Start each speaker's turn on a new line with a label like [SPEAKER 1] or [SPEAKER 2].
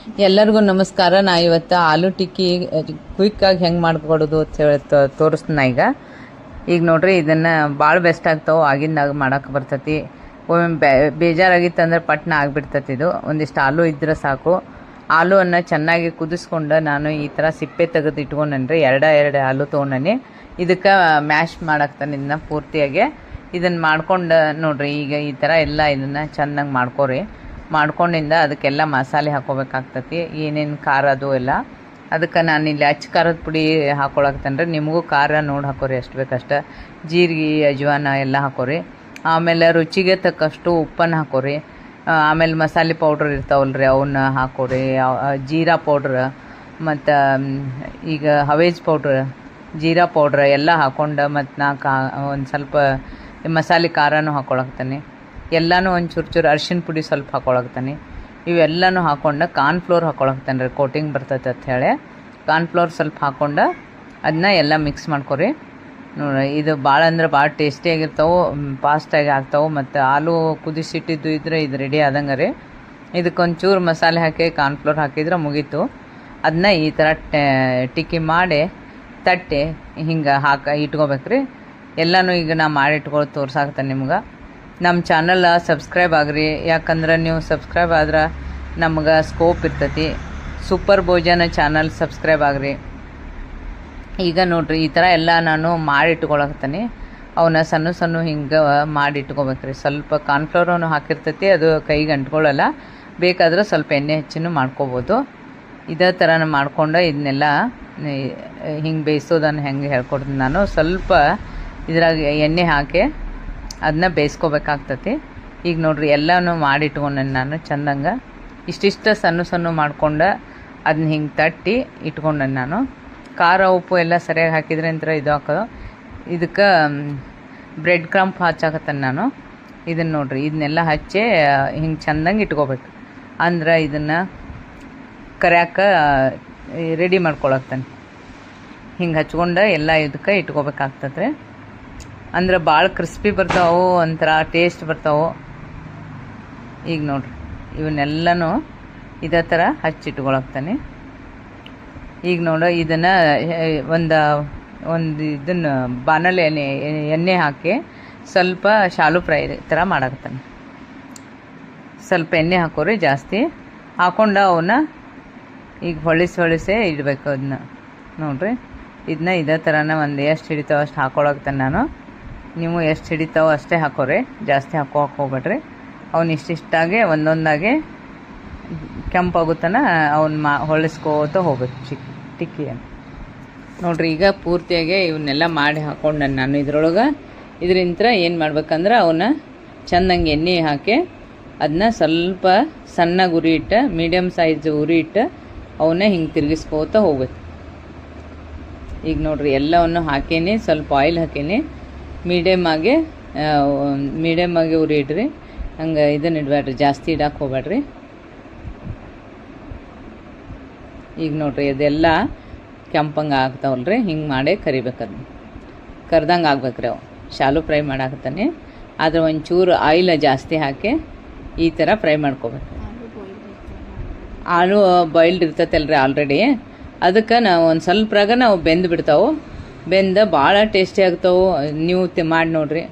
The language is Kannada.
[SPEAKER 1] ಎಲ್ಲರಿಗೂ ನಮಸ್ಕಾರ. ನಾ ಇವತ್ತು ಆಲೂ ಟಿಕ್ಕಿ ಕ್ವಿಕ್ಕಾಗಿ ಹೆಂಗೆ ಮಾಡ್ಕೊಡೋದು ಅಂತ ಹೇಳಿ ತೋರಿಸ್ತೀನಿ ಈಗ ನೋಡ್ರಿ, ಇದನ್ನು ಭಾಳ ಬೆಸ್ಟ್ ಆಗ್ತಾವೆ. ಆಗಿಂದಾಗ ಮಾಡೋಕೆ ಬರ್ತೈತಿ. ಒಮ್ಮೆ ಬೇಜಾರಾಗಿತ್ತು ಅಂದ್ರೆ ಪಟ್ನ ಆಗಿಬಿಡ್ತೈತಿ. ಇದು ಒಂದಿಷ್ಟು ಆಲೂ ಇದ್ರೆ ಸಾಕು. ಆಲೂವನ್ನು ಚೆನ್ನಾಗಿ ಕುದಿಸ್ಕೊಂಡು ನಾನು ಈ ಥರ ಸಿಪ್ಪೆ ತೆಗೆದು ಇಟ್ಕೊಂಡ್ರಿ. ಎರಡು ಆಲೂ ತೊಗೊಂಡನಿ. ಇದಕ್ಕೆ ಮ್ಯಾಶ್ ಮಾಡಾಕ್ತಾನೆ ಇದನ್ನ ಪೂರ್ತಿಯಾಗಿ. ಇದನ್ನು ಮಾಡ್ಕೊಂಡು ನೋಡ್ರಿ, ಈಗ ಈ ಥರ ಎಲ್ಲ ಇದನ್ನು ಚೆನ್ನಾಗಿ ಮಾಡ್ಕೊರಿ. ಮಾಡ್ಕೊಂಡಿಂದ ಅದಕ್ಕೆಲ್ಲ ಮಸಾಲೆ ಹಾಕೋಬೇಕಾಗ್ತತಿ. ಏನೇನು ಖಾರ ಅದು ಎಲ್ಲ. ಅದಕ್ಕೆ ನಾನು ಇಲ್ಲಿ ಅಚ್ಚ ಖಾರದ ಪುಡಿ ಹಾಕೊಳಕ್ತೇನೆ. ನಿಮಗೂ ಖಾರ ನೋಡಿ ಹಾಕೋರಿ, ಎಷ್ಟು ಬೇಕಷ್ಟು. ಜೀರಿಗೆ, ಅಜ್ವಾನ ಎಲ್ಲ ಹಾಕೋರಿ. ಆಮೇಲೆ ರುಚಿಗೆ ತಕ್ಕಷ್ಟು ಉಪ್ಪನ್ನು ಹಾಕೋರಿ. ಆಮೇಲೆ ಮಸಾಲೆ ಪೌಡ್ರ್ ಇರ್ತಾವಲ್ರಿ, ಅವನ್ನ ಹಾಕೋರಿ. ಜೀರಾ ಪೌಡ್ರ್ ಮತ್ತು ಈಗ ಹವೇಜ್ ಪೌಡ್ರ್, ಜೀರಾ ಪೌಡ್ರ್ ಎಲ್ಲ ಹಾಕ್ಕೊಂಡು ಮತ್ತು ಒಂದು ಸ್ವಲ್ಪ ಮಸಾಲೆ ಖಾರನೂ ಹಾಕೊಳಕ್ತಾನೆ. ಎಲ್ಲನೂ ಒಂದು ಚೂರು ಅರಿಶಿನ ಪುಡಿ ಸ್ವಲ್ಪ ಹಾಕೊಳಕ್ತಾನೆ. ಇವೆಲ್ಲನೂ ಹಾಕ್ಕೊಂಡು ಕಾರ್ನ್ಫ್ಲೋರ್ ಹಾಕೊಳಕ್ತಾನೆ ರೀ, ಕೋಟಿಂಗ್ ಬರ್ತೈತೆ ಅಂತ ಹೇಳಿ. ಕಾರ್ನ್ಫ್ಲೋರ್ ಸ್ವಲ್ಪ ಹಾಕ್ಕೊಂಡು ಅದನ್ನ ಎಲ್ಲ ಮಿಕ್ಸ್ ಮಾಡ್ಕೊರಿ. ನೋಡಿ, ಇದು ಭಾಳ ಅಂದ್ರೆ ಭಾಳ ಟೇಸ್ಟಿಯಾಗಿರ್ತಾವೆ, ಫಾಸ್ಟಾಗಿ ಆಗ್ತಾವೆ. ಮತ್ತು ಆಲೂ ಕುದಿಸಿಟ್ಟಿದ್ದು ಇದ್ರೆ ಇದು ರೆಡಿ ಆದಂಗೆ ರೀ. ಇದಕ್ಕೊಂಚೂರು ಮಸಾಲೆ ಹಾಕಿ ಕಾರ್ನ್ಫ್ಲೋರ್ ಹಾಕಿದ್ರೆ ಮುಗೀತು. ಅದನ್ನ ಈ ಥರ ಟಿಕ್ಕಿ ಮಾಡಿ ತಟ್ಟಿ ಹಿಂಗೆ ಇಟ್ಕೋಬೇಕ್ರಿ. ಎಲ್ಲನೂ ಈಗ ನಾ ಮಾಡಿ ಇಟ್ಕೊಳ್ಳಿ ತೋರ್ಸಾಕ್ತಾನೆ ನಿಮ್ಗೆ. ನಮ್ಮ ಚಾನಲ್ ಸಬ್ಸ್ಕ್ರೈಬ್ ಆಗ್ರಿ, ಯಾಕಂದ್ರೆ ನೀವು ಸಬ್ಸ್ಕ್ರೈಬ್ ಆದ್ರೆ ನಮ್ಗೆ ಸ್ಕೋಪ್ ಇರ್ತೈತಿ. ಸೂಪರ್ ಭೋಜನ ಚಾನಲ್ ಸಬ್ಸ್ಕ್ರೈಬ್ ಆಗ್ರಿ. ಈಗ ನೋಡ್ರಿ, ಈ ಥರ ಎಲ್ಲ ನಾನು ಮಾಡಿ ಇಟ್ಕೊಳಕ್ತಾನೆ. ಅವನ್ನ ಸಣ್ಣ ಹಿಂಗೆ ಮಾಡಿ ಇಟ್ಕೋಬೇಕ್ರಿ. ಸ್ವಲ್ಪ ಕಾರ್ನ್ಫ್ಲವರನ್ನು ಹಾಕಿರ್ತೈತಿ, ಅದು ಕೈಗೆ ಅಂಟ್ಕೊಳ್ಳಲ್ಲ. ಬೇಕಾದ್ರೆ ಸ್ವಲ್ಪ ಎಣ್ಣೆ ಹೆಚ್ಚಿನೂ ಮಾಡ್ಕೋಬೋದು. ಇದೇ ಥರ ಮಾಡ್ಕೊಂಡು ಇದನ್ನೆಲ್ಲ ಹಿಂಗೆ ಬೇಯಿಸೋದನ್ನು ಹೆಂಗೆ ಹೇಳ್ಕೊಡ್ತೀನಿ ನಾನು. ಸ್ವಲ್ಪ ಇದ್ರಾಗ ಎಣ್ಣೆ ಹಾಕಿ ಅದನ್ನ ಬೇಯಿಸ್ಕೋಬೇಕಾಗ್ತತಿ. ಈಗ ನೋಡ್ರಿ, ಎಲ್ಲನೂ ಮಾಡಿ ಇಟ್ಕೊಂಡೆ ನಾನು ಚಂದಂಗೆ. ಇಷ್ಟಿಷ್ಟು ಸಣ್ಣ ಮಾಡ್ಕೊಂಡು ಅದನ್ನ ಹಿಂಗೆ ತಟ್ಟಿ ಇಟ್ಕೊಂಡೆ ನಾನು. ಖಾರ ಉಪ್ಪು ಎಲ್ಲ ಸರಿಯಾಗಿ ಹಾಕಿದ್ರೆ ಅಂತ ಇದು ಹಾಕೋದು. ಇದಕ್ಕೆ ಬ್ರೆಡ್ ಕ್ರಂಪ್ ಹಚ್ಚಾಕತ್ತಾನೆ ನಾನು. ಇದನ್ನು ನೋಡ್ರಿ, ಇದನ್ನೆಲ್ಲ ಹಚ್ಚಿ ಹಿಂಗೆ ಚಂದಂಗೆ ಇಟ್ಕೋಬೇಕು. ಅಂದ್ರೆ ಇದನ್ನು ಕರ್ಯಾಕ ರೆಡಿ ಮಾಡ್ಕೊಳಕ್ತಾನೆ. ಹಿಂಗೆ ಹಚ್ಕೊಂಡು ಎಲ್ಲ ಇದಕ್ಕೆ ಇಟ್ಕೋಬೇಕಾಗ್ತದೆ. ಅಂದ್ರೆ ಭಾಳ ಕ್ರಿಸ್ಪಿ ಬರ್ತಾವೆ, ಒಂಥರ ಟೇಸ್ಟ್ ಬರ್ತಾವೆ. ಈಗ ನೋಡ್ರಿ, ಇವನ್ನೆಲ್ಲನೂ ಇದೇ ಥರ ಹಚ್ಚಿಟ್ಕೊಳಕ್ತಾನೆ. ಈಗ ನೋಡು, ಇದನ್ನು ಒಂದು ಇದನ್ನು ಬಾಣಲೆ ಎಣ್ಣೆ ಹಾಕಿ ಸ್ವಲ್ಪ ಶಾಲು ಫ್ರೈ ಥರ ಮಾಡಾಕತ್ತಾನೆ. ಸ್ವಲ್ಪ ಎಣ್ಣೆ ಹಾಕೋರಿ, ಜಾಸ್ತಿ ಹಾಕ್ಕೊಂಡು ಅವನ್ನ ಈಗ ಹೊಳಿಸೇ ಇಡಬೇಕು. ಅದನ್ನ ನೋಡ್ರಿ, ಇದನ್ನ ಇದೇ ಥರನ ಒಂದು ಎಷ್ಟು ಹಿಡಿತಾವೆ ಅಷ್ಟು ಹಾಕೊಳಕ್ತಾನೆ ನಾನು. ನೀವು ಎಷ್ಟು ಹಿಡಿತಾವೋ ಅಷ್ಟೇ ಹಾಕೋರಿ, ಜಾಸ್ತಿ ಹೋಗ್ಬೇಡ್ರಿ. ಅವ್ನು ಇಷ್ಟಿಷ್ಟಾಗೆ ಒಂದೊಂದಾಗೆ ಕೆಂಪಾಗುತ್ತಾನ ಅವ್ನು ಹೊಳಿಸ್ಕೋತ ಹೋಗ್ಬೇಕು ಟಿಕ್ಕಿಯನ್ನು. ನೋಡ್ರಿ, ಈಗ ಪೂರ್ತಿಯಾಗಿ ಇವನ್ನೆಲ್ಲ ಮಾಡಿ ಹಾಕ್ಕೊಂಡು ನಾನು ಇದ್ರೊಳಗೆ. ಇದರಿಂದ ಏನು ಮಾಡ್ಬೇಕಂದ್ರೆ ಅವನ್ನ ಚೆಂದಂಗೆ ಎಣ್ಣೆ ಹಾಕಿ ಅದನ್ನ ಸ್ವಲ್ಪ ಸಣ್ಣ ಉರಿ ಇಟ್ಟು, ಮೀಡಿಯಮ್ ಸೈಜ್ ಉರಿ ಇಟ್ಟು ಅವನ್ನ ಹಿಂಗೆ ತಿರುಗಿಸ್ಕೋತ ಹೋಗ್ಬೇಕು. ಈಗ ನೋಡ್ರಿ, ಎಲ್ಲವನ್ನು ಹಾಕೀನಿ, ಸ್ವಲ್ಪ ಆಯಿಲ್ ಹಾಕೀನಿ. ಮೀಡಿಯಮ್ ಆಗಿ ಉರಿ ಇಡ್ರಿ. ಹಂಗೆ ಇದನ್ನು ಇಡಬೇಡ್ರಿ, ಜಾಸ್ತಿ ಇಡಕ್ಕೆ ಹೋಗ್ಬೇಡ್ರಿ. ಈಗ ನೋಡ್ರಿ, ಅದೆಲ್ಲ ಕೆಂಪಂಗೆ ಆಗ್ತಾವಲ್ರಿ, ಹಿಂಗೆ ಮಾಡಿ ಕರಿಬೇಕದು. ಕರ್ದಂಗೆ ಆಗ್ಬೇಕ್ರಿ. ಅವು ಶಾಲು ಫ್ರೈ ಮಾಡಾಕತ್ತಾನೆ. ಆದರೆ ಒಂಚೂರು ಆಯಿಲ್ ಜಾಸ್ತಿ ಹಾಕಿ ಈ ಥರ ಫ್ರೈ ಮಾಡ್ಕೋಬೇಕು. ಆಲೂ ಬಾಯ್ಲ್ಡ್ ಇರ್ತೈತಲ್ರಿ ಆಲ್ರೆಡಿ, ಅದಕ್ಕೆ ನಾವು ಒಂದು ಸ್ವಲ್ಪ್ರಾಗ ನಾವು ಬೆಂದು ಬಿಡ್ತಾವೆ. ಭಾಳ ಟೇಸ್ಟಿ ಆಗ್ತಾವೆ. ನೀವು ಮಾಡಿ ನೋಡಿರಿ.